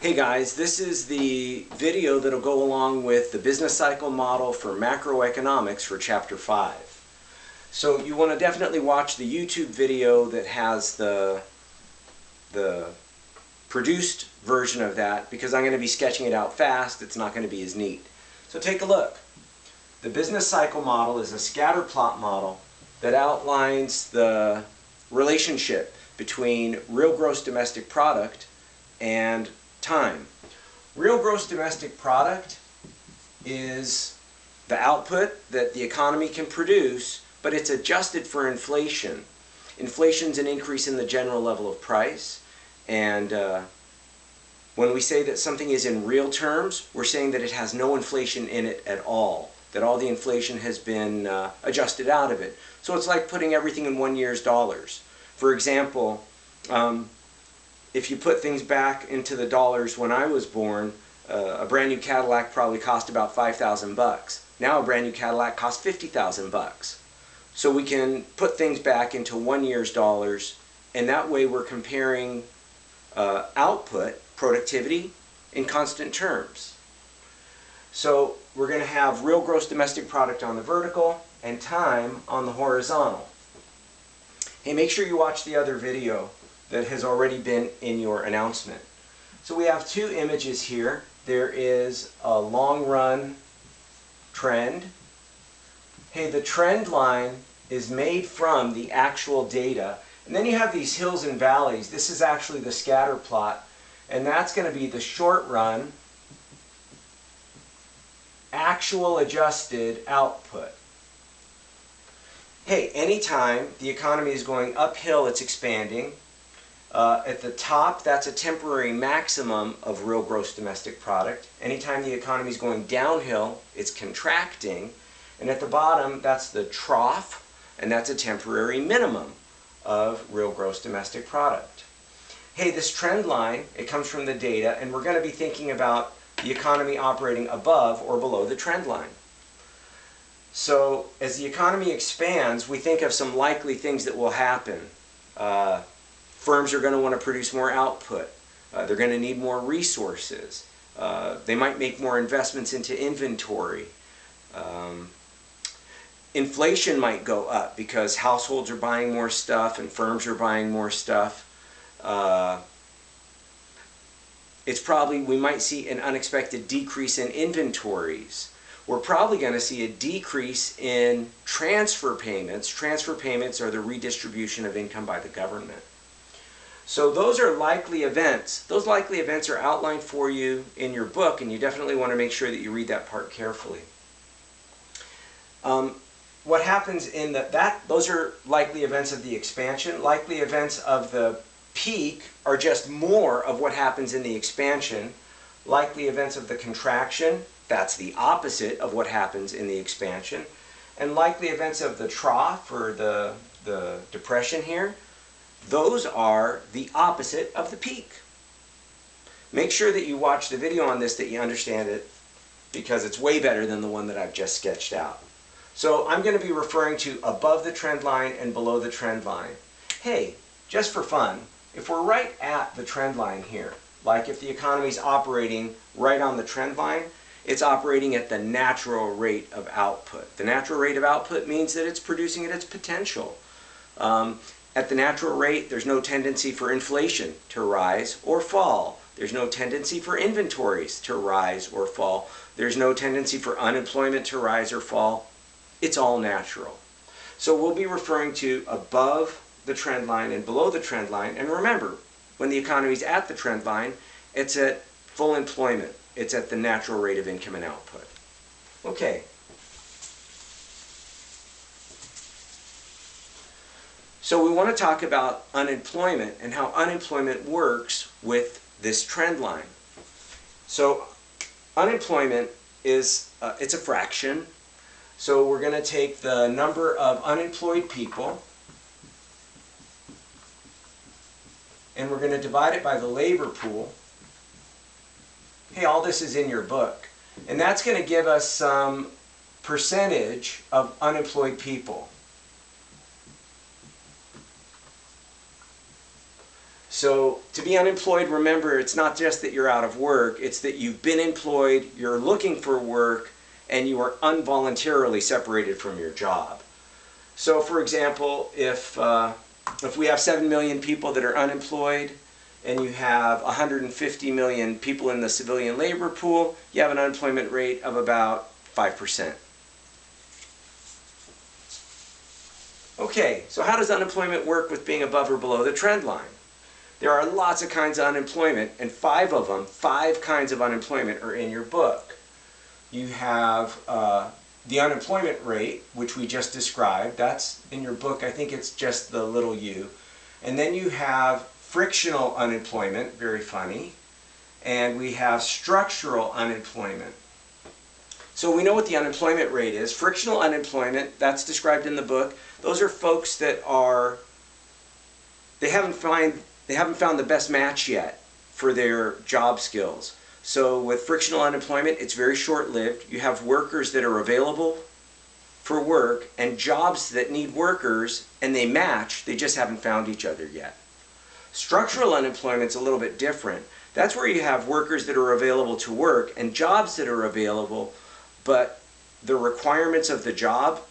Hey guys, this is the video that'll go along with the business cycle model for macroeconomics for chapter 5. So you want to definitely watch the YouTube video that has the produced version of that, because I'm going to be sketching it out fast. It's not going to be as neat. So take a look. The business cycle model is a scatter plot model that outlines the relationship between real gross domestic product and time. Real gross domestic product is the output that the economy can produce, but it's adjusted for inflation. Inflation is an increase in the general level of price, and when we say that something is in real terms, we're saying that it has no inflation in it at all, that all the inflation has been adjusted out of it. So it's like putting everything in 1 year's dollars. For example, if you put things back into the dollars when I was born, a brand new Cadillac probably cost about $5,000. Now a brand new Cadillac costs $50,000. So we can put things back into 1 year's dollars, and that way we're comparing output, productivity, in constant terms. So we're going to have real gross domestic product on the vertical and time on the horizontal. Hey, make sure you watch the other video that has already been in your announcement. So we have two images here. There is a long run trend. Hey, the trend line is made from the actual data, and then you have these hills and valleys. This is actually the scatter plot, and that's going to be the short run actual adjusted output. Hey, anytime the economy is going uphill, it's expanding. At the top, that's a temporary maximum of real gross domestic product. Anytime the economy is going downhill, it's contracting. And at the bottom, that's the trough, and that's a temporary minimum of real gross domestic product. Hey, this trend line, it comes from the data, and we're going to be thinking about the economy operating above or below the trend line. So as the economy expands, we think of some likely things that will happen. Firms are going to want to produce more output. They're going to need more resources. They might make more investments into inventory. Inflation might go up because households are buying more stuff and firms are buying more stuff. We might see an unexpected decrease in inventories. We're probably going to see a decrease in transfer payments. Transfer payments are the redistribution of income by the government. So those are likely events. Those likely events are outlined for you in your book, and you definitely want to make sure that you read that part carefully. What happens in those are likely events of the expansion. Likely events of the peak are just more of what happens in the expansion. Likely events of the contraction, that's the opposite of what happens in the expansion. And likely events of the trough, or the depression here, those are the opposite of the peak. Make sure that you watch the video on this, that you understand it, because it's way better than the one that I've just sketched out. So I'm going to be referring to above the trend line and below the trend line. Hey, just for fun, if we're right at the trend line here, like if the economy is operating right on the trend line, it's operating at the natural rate of output. The natural rate of output means that it's producing at its potential. At the natural rate, there's no tendency for inflation to rise or fall. There's no tendency for inventories to rise or fall. There's no tendency for unemployment to rise or fall. It's all natural. So we'll be referring to above the trend line and below the trend line. And remember, when the economy is at the trend line, it's at full employment. It's at the natural rate of income and output. Okay. So we want to talk about unemployment and how unemployment works with this trend line. So unemployment is it's a fraction. So we're going to take the number of unemployed people, and we're going to divide it by the labor pool. Hey, all this is in your book. And that's going to give us some percentage of unemployed people. So to be unemployed, remember, it's not just that you're out of work, it's that you've been employed, you're looking for work, and you are involuntarily separated from your job. So for example, if we have 7 million people that are unemployed, and you have 150 million people in the civilian labor pool, you have an unemployment rate of about 5%. Okay, so how does unemployment work with being above or below the trend line? There are lots of kinds of unemployment, and 5 of them, 5 kinds of unemployment, are in your book. You have the unemployment rate, which we just described. That's in your book. I think it's just the little u. And then you have frictional unemployment, very funny. And we have structural unemployment. So we know what the unemployment rate is. Frictional unemployment, that's described in the book. Those are folks that they haven't found the best match yet for their job skills. So with frictional unemployment, it's very short-lived. You have workers that are available for work and jobs that need workers, and they match, they just haven't found each other yet. Structural unemployment is a little bit different. That's where you have workers that are available to work and jobs that are available, but the requirements of the job,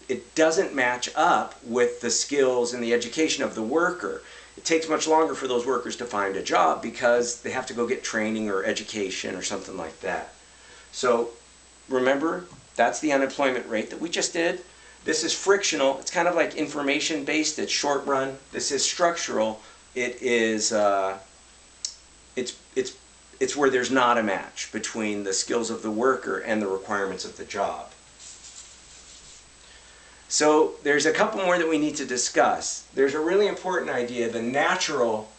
it doesn't match up with the skills and the education of the worker. It takes much longer for those workers to find a job because they have to go get training or education or something like that. So remember, that's the unemployment rate that we just did. This is frictional. It's kind of like information based. It's short run. This is structural. It is it's where there's not a match between the skills of the worker and the requirements of the job. So there's a couple more that we need to discuss. There's a really important idea, the natural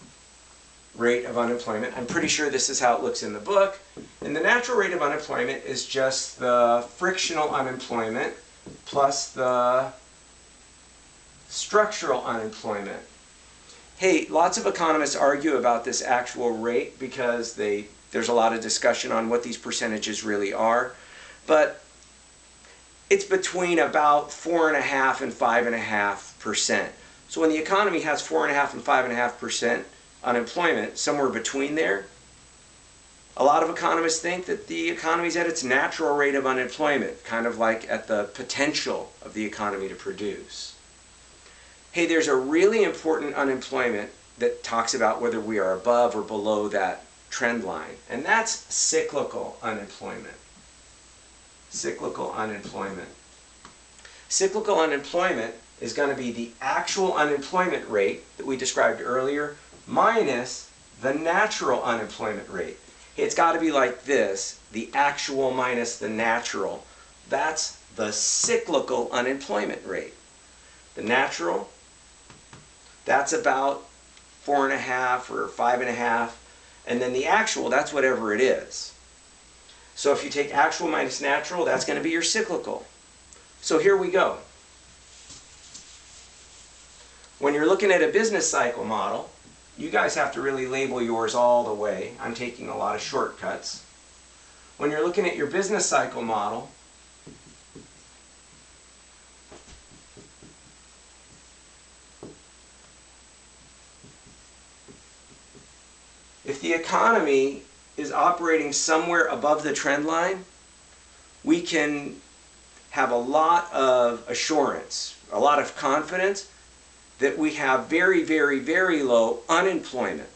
rate of unemployment. I'm pretty sure this is how it looks in the book. And the natural rate of unemployment is just the frictional unemployment plus the structural unemployment. Hey, lots of economists argue about this actual rate because there's a lot of discussion on what these percentages really are. But it's between about 4.5% and 5.5%. So when the economy has 4.5% and 5.5% unemployment, somewhere between there, a lot of economists think that the economy is at its natural rate of unemployment, kind of like at the potential of the economy to produce. Hey, there's a really important unemployment that talks about whether we are above or below that trend line, and that's cyclical unemployment. Cyclical unemployment. Cyclical unemployment is going to be the actual unemployment rate that we described earlier minus the natural unemployment rate. It's got to be like this, the actual minus the natural. That's the cyclical unemployment rate. The natural, that's about 4.5 or 5.5, and then the actual, that's whatever it is. So if you take actual minus natural, that's going to be your cyclical. So here we go. When you're looking at a business cycle model, you guys have to really label yours all the way. I'm taking a lot of shortcuts. When you're looking at your business cycle model, if the economy is operating somewhere above the trend line, we can have a lot of assurance, a lot of confidence that we have very, very, very low unemployment.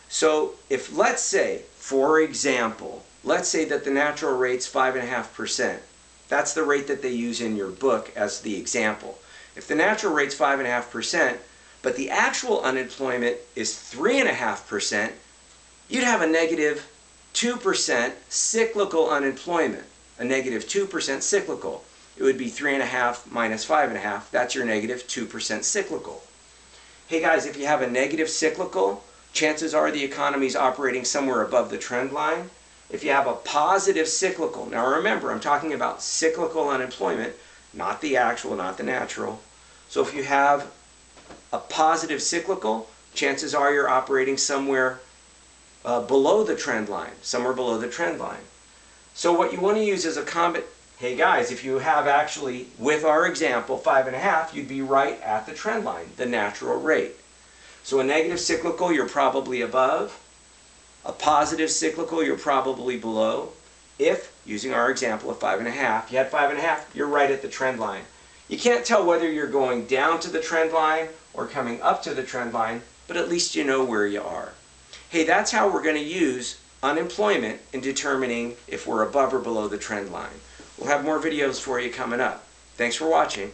So if, let's say, for example, let's say that the natural rate's 5.5%. That's the rate that they use in your book as the example. If the natural rate's 5.5%, but the actual unemployment is 3.5%, you'd have a negative 2% cyclical unemployment. A negative 2% cyclical. It would be 3.5 minus 5.5. That's your negative 2% cyclical. Hey guys, if you have a negative cyclical, chances are the economy is operating somewhere above the trend line. If you have a positive cyclical, now remember, I'm talking about cyclical unemployment, not the actual, not the natural. So if you have a positive cyclical, chances are you're operating somewhere below the trend line, somewhere below the trend line. So what you want to use is a hey guys, if you have actually, with our example, 5.5, you'd be right at the trend line, the natural rate. So a negative cyclical, you're probably above. A positive cyclical, you're probably below. If, using our example of 5.5, you had 5.5, you're right at the trend line. You can't tell whether you're going down to the trend line or coming up to the trend line, but at least you know where you are. Hey, that's how we're going to use unemployment in determining if we're above or below the trend line. We'll have more videos for you coming up. Thanks for watching.